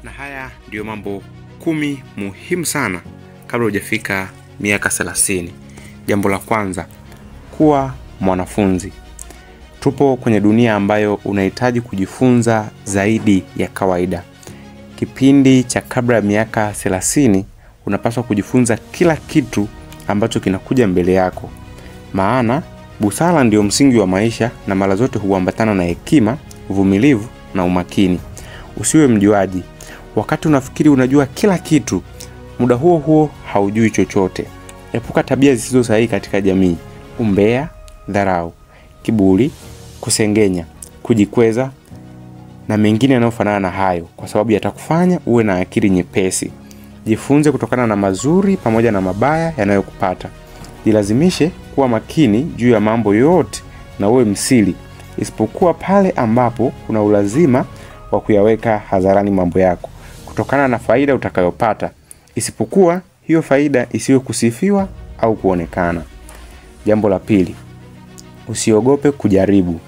Na haya ndio mambo 10 muhimu sana kabla hujafika miaka 30. Jambo la kwanza, kuwa mwanafunzi. Tupo kwenye dunia ambayo unahitaji kujifunza zaidi ya kawaida. Kipindi cha kabla ya miaka 30 unapaswa kujifunza kila kitu ambacho kinakuja mbele yako. Maana busara ndio msingi wa maisha na mara zote huambatana na hekima, uvumilivu na umakini. Usiwe mjuaji. Wakati unafikiri unajua kila kitu, muda huo huo haujui chochote. Epuka tabia zisizo sahihi katika jamii: umbea, dharau, kiburi, kusengenya, kujikweza na mengine yanayofanana na hayo, kwa sababu yatakufanya uwe na akili nyepesi. Jifunze kutokana na mazuri pamoja na mabaya yanayokupata. Jilazimishe kuwa makini juu ya mambo yote na uwe msiri, isipokuwa pale ambapo kuna ulazima wa kuyaweka hadharani mambo yako kutokana na faida utakayopata, isipokuwa hiyo faida isiwe kusifiwa au kuonekana. Jambo la pili, usiogope kujaribu.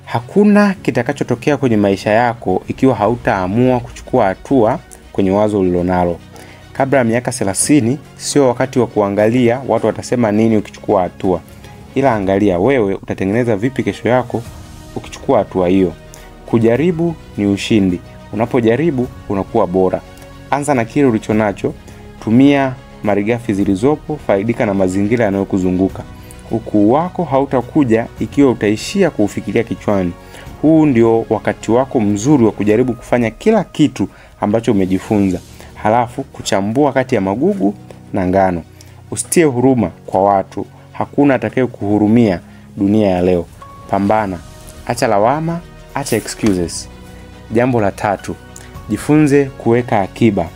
Hakuna kitakachotokea kwenye maisha yako ikiwa hautaamua kuchukua hatua kwenye wazo ulilonalo. Kabla ya miaka 30 sio wakati wa kuangalia watu watasema nini ukichukua hatua, ila angalia wewe utatengeneza vipi kesho yako ukichukua hatua hiyo. Kujaribu ni ushindi. Unapojaribu unakuwa bora. Anza na kile ulichonacho, tumia malighafi zilizopo, faidika na mazingira yanayokuzunguka. Ukuu wako hautakuja ikiwa utaishia kuufikiria kichwani. Huu ndio wakati wako mzuri wa kujaribu kufanya kila kitu ambacho umejifunza, halafu kuchambua kati ya magugu na ngano. Usitie huruma kwa watu. Hakuna atakaye kuhurumia dunia ya leo. Pambana. Acha lawama, acha excuses. Jambo la tatu, jifunze kuweka akiba.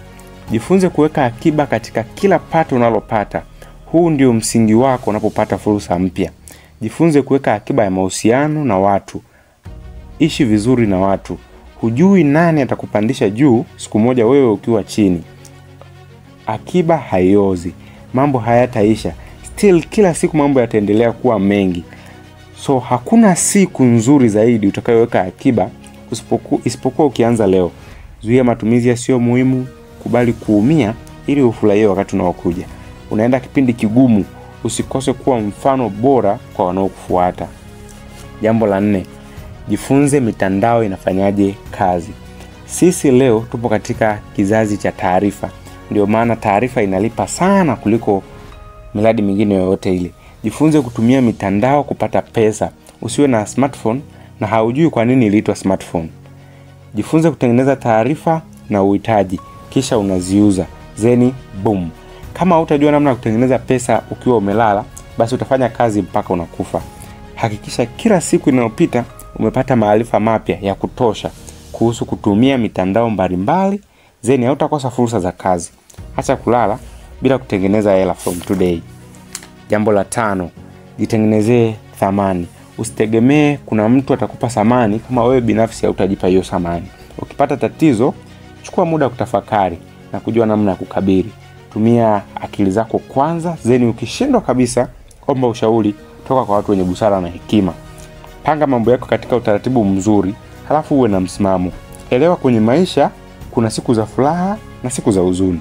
Jifunze kuweka akiba katika kila pato unalopata. Huu ndio msingi wako unapopata fursa mpya. Jifunze kuweka akiba ya mahusiano na watu. Ishi vizuri na watu. Hujui nani atakupandisha juu siku moja wewe ukiwa chini. Akiba haiozi. Mambo hayataisha. Still kila siku mambo yataendelea kuwa mengi. So hakuna siku nzuri zaidi utakayoweka akiba isipokuwa ukianza leo. Zuia matumizi yasiyo muhimu, kubali kuumia ili ufurahie wakati unaokuja. Unaenda kipindi kigumu, usikose kuwa mfano bora kwa wanaokufuata. Jambo la 4, jifunze mitandao inafanyaje kazi. Sisi leo tupo katika kizazi cha taarifa. Ndio maana taarifa inalipa sana kuliko miradi mingine yoyote ile. Jifunze kutumia mitandao kupata pesa. Usiwe na smartphone na haujui kwa nini iliitwa smartphone. Jifunze kutengeneza taarifa na uhitaji, kisha unaziuza. Zeni boom. Kama hutajua namna ya kutengeneza pesa ukiwa umelala, basi utafanya kazi mpaka unakufa. Hakikisha kila siku inayopita umepata maarifa mapya ya kutosha kuhusu kutumia mitandao mbalimbali. Zeni hautakosa fursa za kazi. Acha kulala bila kutengeneza hela from today. Jambo la 5, jitengenezee thamani. Usitegemee kuna mtu atakupa thamani kama wewe binafsi hautajipa hiyo thamani. Ukipata tatizo, chukua muda kutafakari na kujua namna ya kukabili. Tumia akili zako kwanza, zeni ukishindwa kabisa, omba ushauri toka kwa watu wenye busara na hekima. Panga mambo yako katika utaratibu mzuri, halafu uwe na msimamo. Elewa kwenye maisha kuna siku za furaha na siku za huzuni.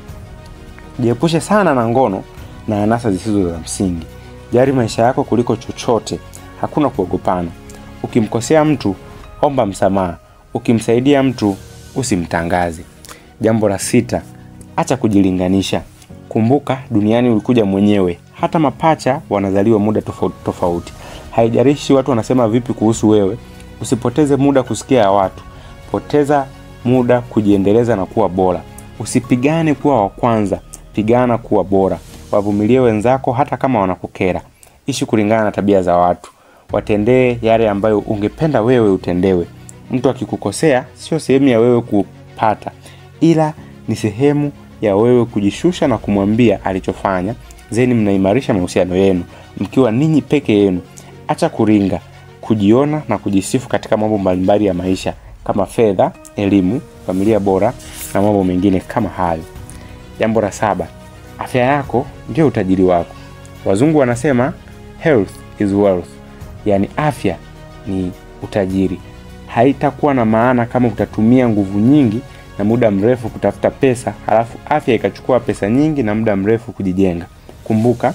Jiepushe sana na ngono na anasa zisizo za msingi. Jali maisha yako kuliko chochote. Hakuna kuogopana. Ukimkosea mtu, omba msamaha. Ukimsaidia mtu, usimtangaze. Jambo la 6, acha kujilinganisha. Kumbuka duniani ulikuja mwenyewe. Hata mapacha wanazaliwa muda tofauti tofauti. Haijalishi watu wanasema vipi kuhusu wewe. Usipoteze muda kusikia ya watu. Poteza muda kujiendeleza na kuwa bora. Usipigane kuwa wa kwanza, pigana kuwa bora. Wavumilie wenzako hata kama wanakukera. Ishi kulingana na tabia za watu. Watendee yale ambayo ungependa wewe utendewe. Mtu akikukosea sio sehemu ya wewe kupata, ila ni sehemu ya wewe kujishusha na kumwambia alichofanya. Zeni mnaimarisha mahusiano yenu mkiwa ninyi peke yenu. Acha kuringa, kujiona na kujisifu katika mambo mbalimbali ya maisha kama fedha, elimu, familia bora na mambo mengine kama hayo. Jambo la 7, afya yako ndio utajiri wako. Wazungu wanasema health is wealth. Yani afya ni utajiri. Haitakuwa na maana kama utatumia nguvu nyingi na muda mrefu kutafuta pesa, halafu afya ikachukua pesa nyingi na muda mrefu kujijenga. Kumbuka,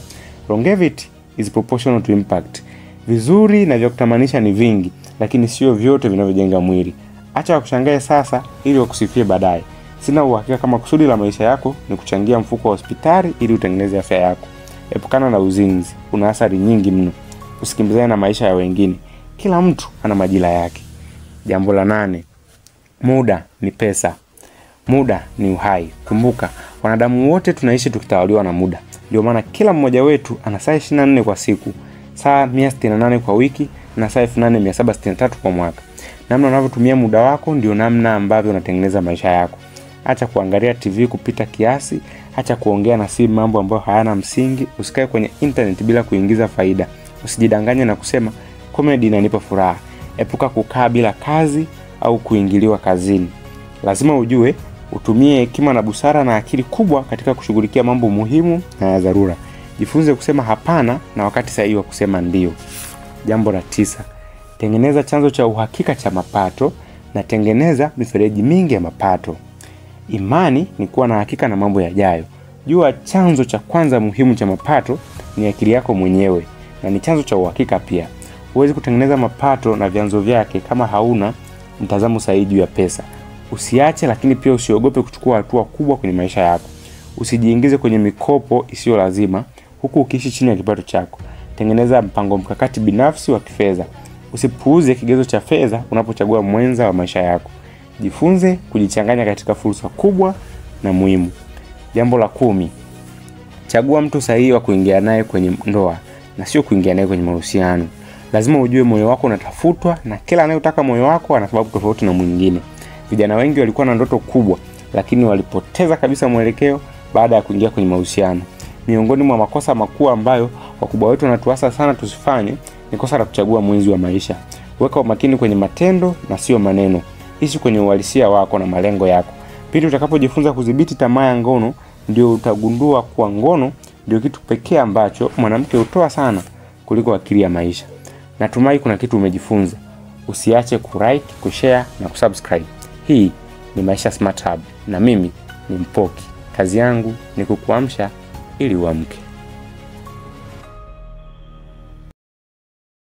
longevity is proportional to impact. Vizuri na vya kutamanisha ni vingi, lakini sio vyote vinavyojenga mwili. Acha kushangae sasa ili wakusifie baadaye. Sina uhakika kama kusudi la maisha yako ni kuchangia mfuko wa hospitali ili utengeneze afya yako. Epukana na uzinzi, una athari nyingi mno. Usikimbizane na maisha ya wengine. Kila mtu ana majira yake. Jambo la 8. Muda ni pesa. Muda ni uhai. Kumbuka, wanadamu wote tunaishi tukitawaliwa na muda. Ndio maana kila mmoja wetu ana saa 24 kwa siku, saa 168 kwa wiki na saa 8763 kwa mwaka. Namna unavyotumia muda wako ndio namna ambavyo unatengeneza maisha yako. Acha kuangalia TV kupita kiasi, acha kuongea na simu mambo ambayo hayana msingi, usikae kwenye internet bila kuingiza faida. Usijidanganye na kusema comedy inanipa furaha. Epuka kukaa bila kazi au kuingiliwa kazini. Lazima ujue utumie hekima na busara na akili kubwa katika kushughulikia mambo muhimu na ya dharura. Jifunze kusema hapana na wakati sahihi wa kusema ndio. Jambo la 9. Tengeneza chanzo cha uhakika cha mapato na tengeneza mifereji mingi ya mapato. Imani ni kuwa na hakika na mambo yajayo. Jua chanzo cha kwanza muhimu cha mapato ni akili yako mwenyewe na ni chanzo cha uhakika pia. Huwezi kutengeneza mapato na vyanzo vyake kama hauna mtazamo sahihi juu ya pesa. Usiache, lakini pia usiogope kuchukua hatua kubwa kwenye maisha yako. Usijiingize kwenye mikopo isiyo lazima huku ukiishi chini ya kipato chako. Tengeneza mpango mkakati binafsi wa kifedha. Usipuuze kigezo cha fedha unapochagua mwenza wa maisha yako. Jifunze kujichanganya katika fursa kubwa na muhimu. Jambo la 10. Chagua mtu sahihi wa kuingia naye kwenye ndoa na sio kuingia naye kwenye mahusiano. Lazima ujue moyo wako unatafutwa na kila anayetaka moyo wako ana sababu tofauti na mwingine. Vijana wengi walikuwa na ndoto kubwa lakini walipoteza kabisa mwelekeo baada ya kuingia kwenye mahusiano. Miongoni mwa makosa makubwa ambayo wakubwa wetu wanatuasa sana tusifanye ni kosa la kuchagua mwenzi wa maisha. Weka umakini kwenye matendo na sio maneno. Ishi kwenye uhalisia wako na malengo yako. Pindi utakapojifunza kudhibiti tamaa ya ngono, ndio utagundua kuwa ngono ndio kitu pekee ambacho mwanamke hutoa sana kuliko akili ya maisha. Natumai kuna kitu umejifunza. Usiache kulike, kushare na kusubscribe. Hii ni Maisha Smart Hub na mimi ni Mpoki. Kazi yangu ni kukuamsha ili uamke.